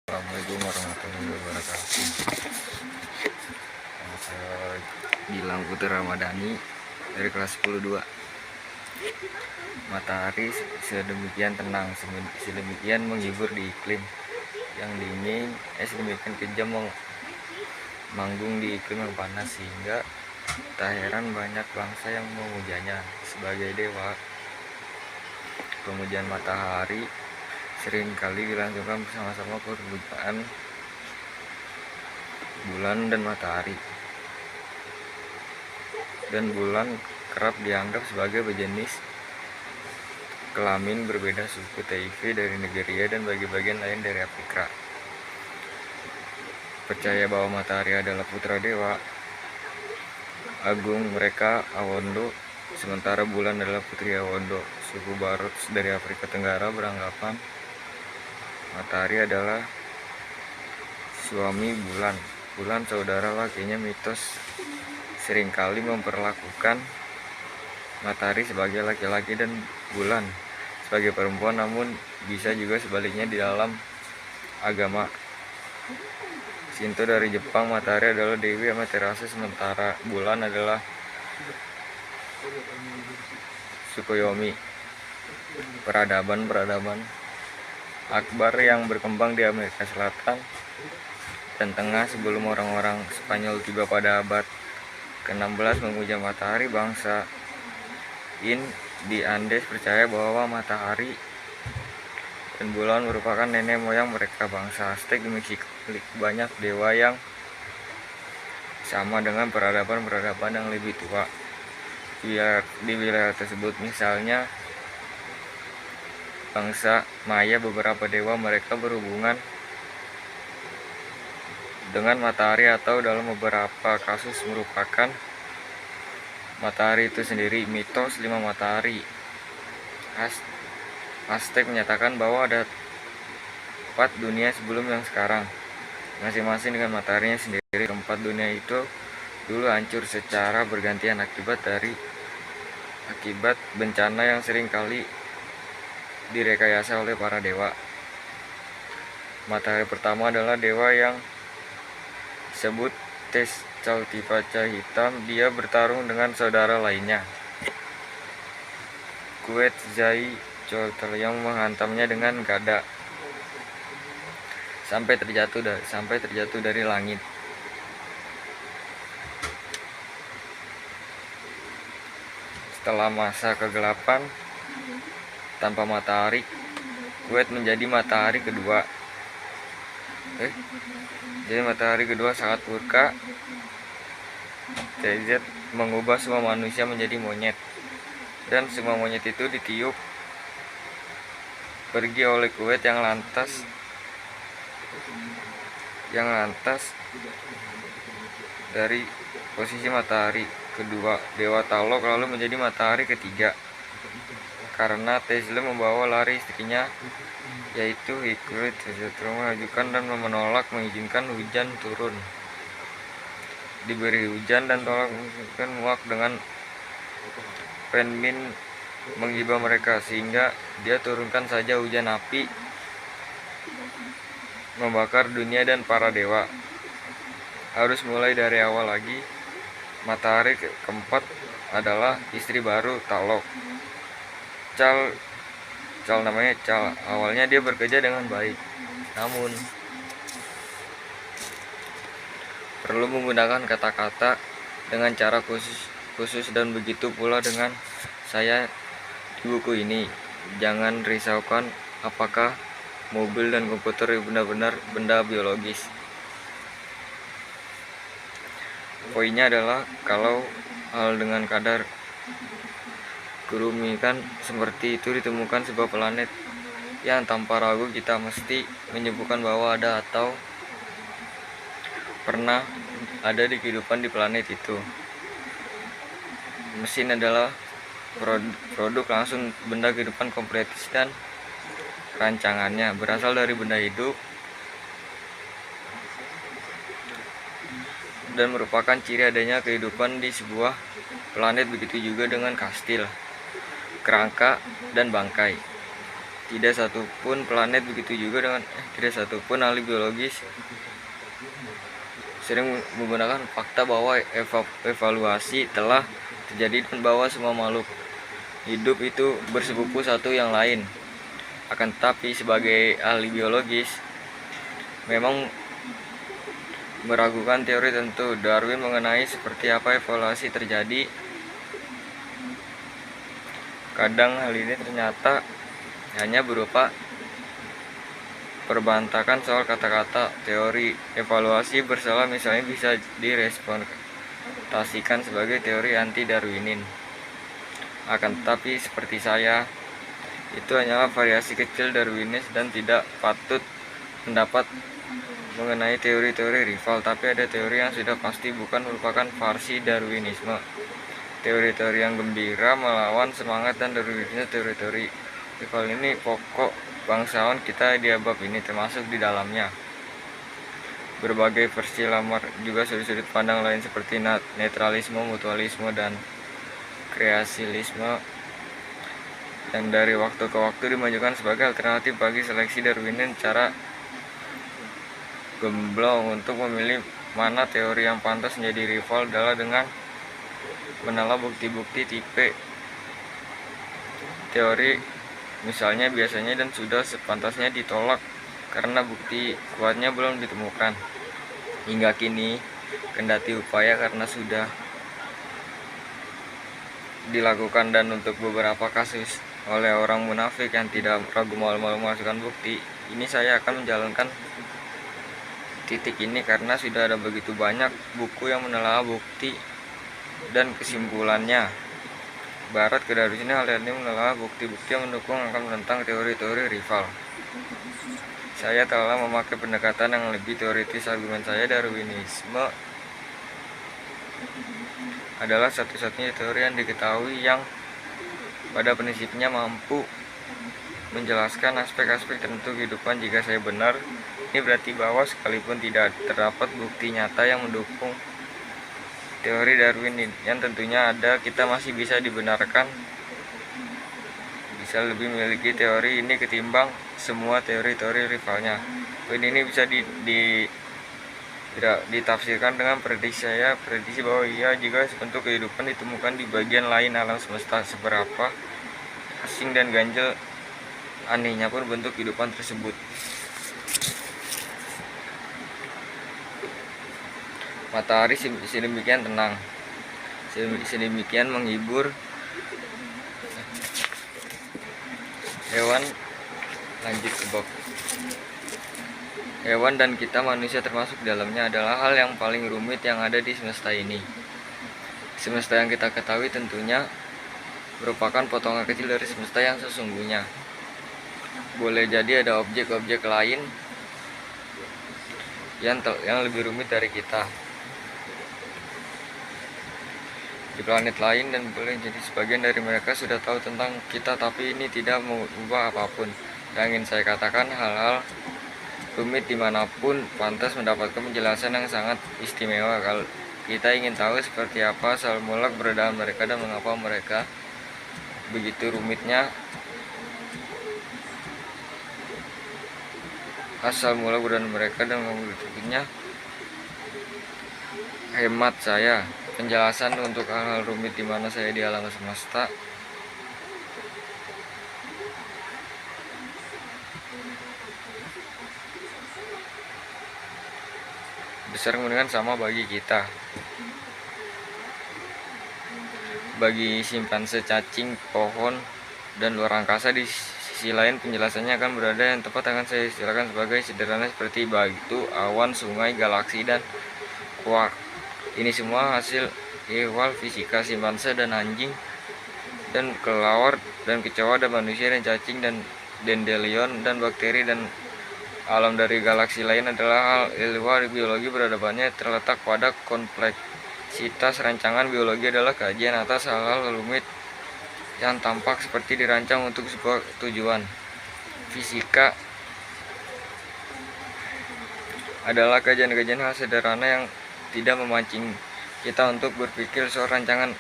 Assalamualaikum warahmatullahi wabarakatuh. Saya Gilang Putri Ramadhani dari kelas 10-2. Matahari sedemikian tenang, sedemikian menghibur di iklim yang dingin, sedemikian kejam manggung di iklim yang panas, sehingga tak heran banyak bangsa yang memujanya sebagai dewa. Pemujian matahari seringkali dilangsungkan bersama-sama permukaan bulan dan matahari. Dan bulan kerap dianggap sebagai berjenis kelamin berbeda suku Taifi dari Nigeria dan bagian lain dari Afrika. Percaya bahwa matahari adalah putra dewa agung mereka, Awondo, sementara bulan adalah putri Awondo. Suku Barot dari Afrika Tenggara beranggapan matahari adalah suami bulan. Bulan saudara lakinya. Mitos seringkali memperlakukan matahari sebagai laki-laki dan bulan sebagai perempuan, namun bisa juga sebaliknya. Di dalam agama Shinto dari Jepang, matahari adalah Dewi Amaterasu, sementara bulan adalah Tsukuyomi. Peradaban akbar yang berkembang di Amerika Selatan dan Tengah sebelum orang-orang Spanyol tiba pada abad ke-16 memuja matahari. Bangsa di Andes percaya bahwa matahari dan bulan merupakan nenek moyang mereka. Bangsa Aztec di Meksiko memiliki banyak dewa yang sama dengan peradaban yang lebih tua di wilayah tersebut. Misalnya bangsa Maya, beberapa dewa mereka berhubungan dengan matahari atau dalam beberapa kasus merupakan matahari itu sendiri. Mitos 5 matahari. Aztec menyatakan bahwa ada 4 dunia sebelum yang sekarang, masing-masing dengan mataharinya sendiri. Keempat dunia itu dulu hancur secara bergantian akibat bencana yang sering kali direkayasa oleh para dewa. Matahari pertama adalah dewa yang disebut Tezcatlipoca hitam. Dia bertarung dengan saudara lainnya, Quetzalcoatl, yang menghantamnya dengan gada sampai terjatuh dari langit. Setelah masa kegelapan tanpa matahari, Quetzalcoatl menjadi matahari kedua. Jadi matahari kedua sangat murka. Tezcat mengubah semua manusia menjadi monyet, dan semua monyet itu ditiup pergi oleh Quetzalcoatl yang lantas dari posisi matahari kedua. Dewa Talok lalu menjadi matahari ketiga karena Tezcat membawa lari istrinya, yaitu Hikmet. Tezcat mengajukan dan menolak mengizinkan hujan turun. Diberi hujan dan tolak mengizinkan muak dengan Penmin menghibah mereka, sehingga dia turunkan saja hujan api membakar dunia dan para dewa. Harus mulai dari awal lagi. Matahari keempat adalah istri baru Talok, Cal. Namanya Cal. Awalnya dia bekerja dengan baik, namun perlu menggunakan kata-kata dengan cara khusus dan begitu pula dengan saya di buku ini. Jangan risaukan apakah mobil dan komputer benar-benar benda biologis. Poinnya adalah kalau hal dengan kadar kerumitan seperti itu ditemukan sebuah planet yang tanpa ragu kita mesti menyebutkan bahwa ada atau pernah ada di kehidupan di planet itu. Mesin adalah produk langsung benda kehidupan kompletis dan rancangannya berasal dari benda hidup dan merupakan ciri adanya kehidupan di sebuah planet. Begitu juga dengan kastil, kerangka, dan bangkai. Tidak satupun planet, begitu juga dengan tidak satupun ahli biologis sering menggunakan fakta bahwa evaluasi telah terjadi dan bahwa semua makhluk hidup itu bersepupu satu yang lain. Akan tetapi sebagai ahli biologis memang meragukan teori tentu Darwin mengenai seperti apa evaluasi terjadi. Kadang hal ini ternyata hanya berupa perbantakan soal kata-kata. Teori evaluasi bersalah misalnya bisa direpresentasikan sebagai teori anti-Darwinin. Akan tetapi seperti saya, itu hanyalah variasi kecil Darwinis dan tidak patut mendapat mengenai teori-teori rival, tapi ada teori yang sudah pasti bukan merupakan versi Darwinisme. Teori-teori yang gembira melawan semangat dan Darwinisme. Teori-teori rival ini pokok bangsawan kita di abad ini, termasuk di dalamnya berbagai versi lamar, juga sudut-sudut pandang lain seperti netralisme, mutualisme, dan kreasilisme yang dari waktu ke waktu dimajukan sebagai alternatif bagi seleksi Darwinian. Cara gemblong untuk memilih mana teori yang pantas menjadi rival adalah dengan menelaah bukti-bukti tipe teori misalnya biasanya dan sudah sepantasnya ditolak karena bukti kuatnya belum ditemukan hingga kini, kendati upaya karena sudah dilakukan dan untuk beberapa kasus oleh orang munafik yang tidak ragu malu-malu memasukkan bukti. Ini saya akan menjalankan titik ini karena sudah ada begitu banyak buku yang menelaah bukti dan kesimpulannya. Barat ke dari sini hal ini menelaah bukti-bukti yang mendukung akan menentang teori-teori rival. Saya telah memakai pendekatan yang lebih teoritis. Argumen saya Darwinisme adalah satu-satunya teori yang diketahui yang pada prinsipnya mampu menjelaskan aspek-aspek tertentu kehidupan. Jika saya benar, ini berarti bahwa sekalipun tidak terdapat bukti nyata yang mendukung teori Darwin yang tentunya ada, kita masih bisa dibenarkan, bisa lebih memiliki teori ini ketimbang semua teori-teori rivalnya. Poin ini bisa ditafsirkan dengan prediksi saya, prediksi bahwa jika sebentuk kehidupan ditemukan di bagian lain alam semesta, seberapa asing dan ganjil anehnya pun bentuk kehidupan tersebut, matahari sedemikian tenang, sedemikian menghibur hewan. Lanjut ke bab hewan dan kita manusia termasuk dalamnya adalah hal yang paling rumit yang ada di semesta ini. Semesta yang kita ketahui tentunya merupakan potongan kecil dari semesta yang sesungguhnya. Boleh jadi ada objek-objek lain yang lebih rumit dari kita di planet lain, dan boleh jadi sebagian dari mereka sudah tahu tentang kita, tapi ini tidak mengubah apapun. Yang ingin saya katakan, hal-hal rumit dimanapun pantas mendapatkan penjelasan yang sangat istimewa. Kalau kita ingin tahu seperti apa asal mula keberadaan mereka dan mengapa mereka begitu rumitnya, asal mula keberadaan mereka dan mengapa hemat saya, penjelasan untuk hal-hal rumit di mana saya di alam semesta besar kemungkinan sama bagi kita. Bagi simpanse, cacing, pohon, dan luar angkasa di sisi lain penjelasannya akan berada yang tepat akan saya istilahkan sebagai sederhana seperti batu, awan, sungai, galaksi, dan kuark. Ini semua hasil ihwal fisika. Simpanse dan anjing dan kelelawar dan kecoa dan manusia dan cacing dan dandelion dan bakteri dan alam dari galaksi lain adalah hal ihwal biologi. Peradabannya terletak pada kompleksitas rancangan. Biologi adalah kajian atas hal-hal rumit yang tampak seperti dirancang untuk sebuah tujuan. Fisika adalah kajian-kajian hal sederhana yang tidak memancing kita untuk berpikir soal rancangan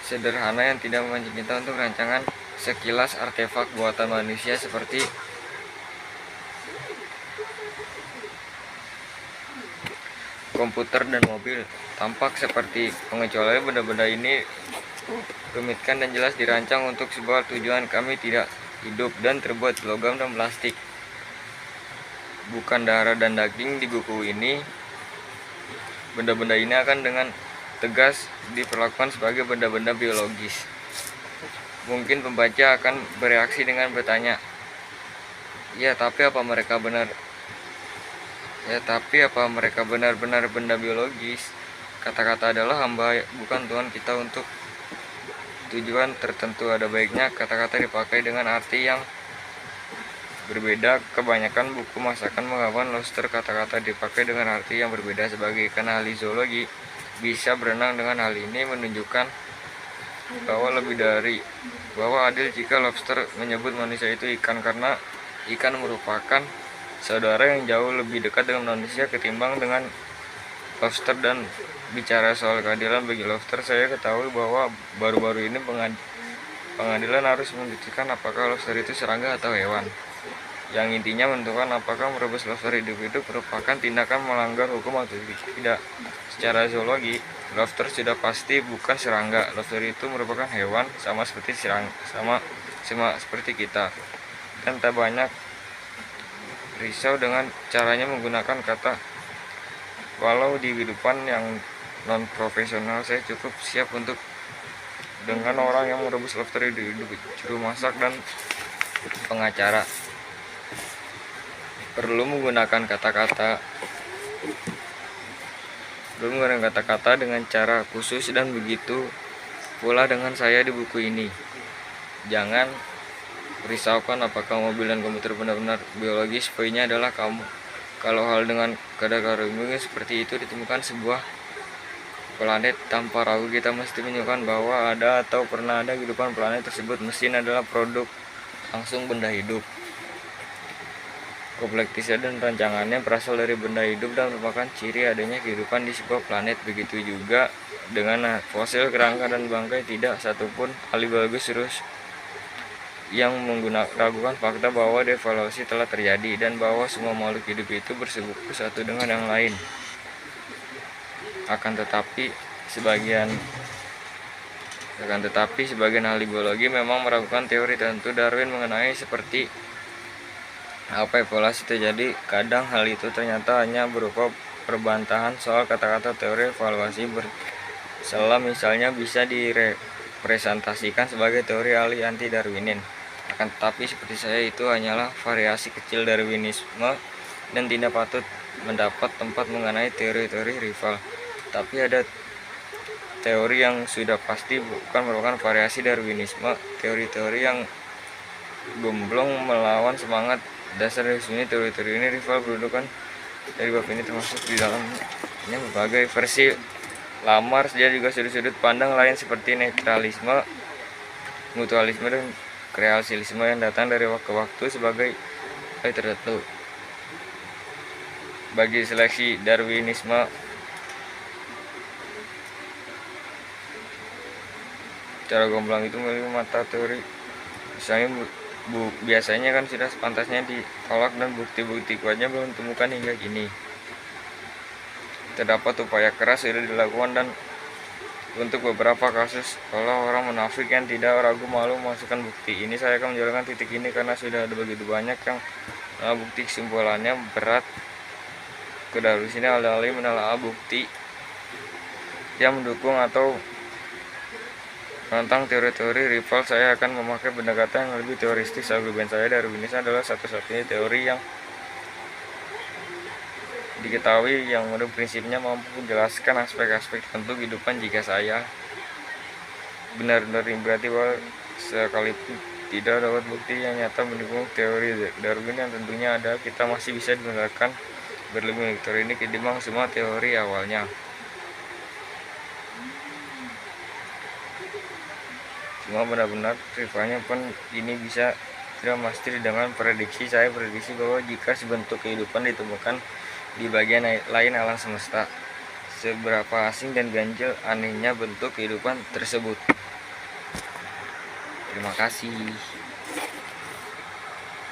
sederhana, yang tidak memancing kita untuk rancangan Sekilas artefak buatan manusia seperti komputer dan mobil tampak seperti pengecualian. Benda-benda ini rumitkan dan jelas dirancang untuk sebuah tujuan. Kami tidak hidup dan terbuat logam dan plastik, bukan darah dan daging. Di buku ini, benda-benda ini akan dengan tegas diperlakukan sebagai benda-benda biologis. Mungkin pembaca akan bereaksi dengan bertanya, tapi apa mereka benar-benar benda biologis? Kata-kata adalah hamba, bukan Tuhan kita untuk tujuan tertentu. Ada baiknya kata-kata dipakai dengan arti yang berbeda. Kebanyakan buku masakan menggambarkan lobster. Kata-kata dipakai dengan arti yang berbeda. Sebagai ikan ahli zoologi bisa berenang dengan hal ini menunjukkan bahwa adil jika lobster menyebut manusia itu ikan, karena ikan merupakan saudara yang jauh lebih dekat dengan manusia ketimbang dengan lobster. Dan bicara soal keadilan bagi lobster, saya ketahui bahwa baru-baru ini pengadilan harus membuktikan apakah lobster itu serangga atau hewan, yang intinya menentukan apakah merebus lobster hidup-hidup merupakan tindakan melanggar hukum atau tidak. Secara zoologi, lobster sudah pasti bukan serangga. Lobster itu merupakan hewan sama seperti seperti kita, dan tak banyak risau dengan caranya menggunakan kata. Walau di kehidupan yang non profesional, saya cukup siap untuk dengan orang yang merebus lobster hidup, juru masak dan pengacara. Perlu menggunakan kata-kata dengan cara khusus, dan begitu pula dengan saya di buku ini. Jangan risaukan apakah mobil dan komputer benar-benar biologis. Poinnya adalah kalau hal dengan kadar seperti itu ditemukan sebuah planet, tanpa ragu kita mesti menyukai bahwa ada atau pernah ada kehidupan planet tersebut. Mesin adalah produk langsung benda hidup. Kompleksitas dan rancangannya berasal dari benda hidup dan merupakan ciri adanya kehidupan di sebuah planet. Begitu juga dengan fosil, kerangka, dan bangkai. Tidak satupun ahli biologi serius yang meragukan fakta bahwa devaluasi telah terjadi dan bahwa semua makhluk hidup itu bersekutu satu dengan yang lain. Akan tetapi sebagian ahli biologi memang meragukan teori tertentu Darwin mengenai seperti apa evolusi terjadi. Kadang hal itu ternyata hanya berupa perbantahan soal kata-kata. Teori evolusi bersela misalnya bisa direpresentasikan sebagai teori ahli anti Darwinin. Akan tetapi seperti saya, itu hanyalah variasi kecil Darwinisme dan tidak patut mendapat tempat mengenai teori-teori rival. Tapi ada teori yang sudah pasti bukan merupakan variasi Darwinisme, teori-teori yang gemblong melawan semangat dasar dari sini. Teori-teori ini rival berdudukan dari bab ini, termasuk di dalamnya berbagai versi lamar saja juga sudut-sudut pandang lain seperti netralisme, mutualisme, dan kreasilisme yang datang dari waktu ke waktu sebagai tertentu. Bagi seleksi Darwinisme, cara gamblang itu memiliki mata teori. Misalnya biasanya kan sudah sepantasnya ditolak dan bukti-bukti kuatnya belum ditemukan hingga kini. Terdapat upaya keras sudah dilakukan dan untuk beberapa kasus, kalau orang munafik yang tidak ragu malu memasukkan bukti. Ini saya akan menjalankan titik ini karena sudah ada begitu banyak yang bukti. Kesimpulannya berat kedarus ini alih-alih menelaah bukti yang mendukung atau tentang teori-teori rival, saya akan memakai pendekatan yang lebih teoristis. Argumen saya Darwinisme adalah satu-satunya teori yang diketahui yang menurut prinsipnya mampu menjelaskan aspek-aspek tertentu kehidupan. Jika saya benar-benar berarti bahwa sekalipun tidak dapat bukti yang nyata mendukung teori Darwin yang tentunya ada, kita masih bisa menggunakan berlebih teori ini ketimbang semua teori awalnya. Cuma benar-benar rivalnya pun ini bisa tidak pasti dengan prediksi. Saya prediksi bahwa jika sebentuk kehidupan ditemukan di bagian lain alam semesta, seberapa asing dan ganjil anehnya bentuk kehidupan tersebut. Terima kasih.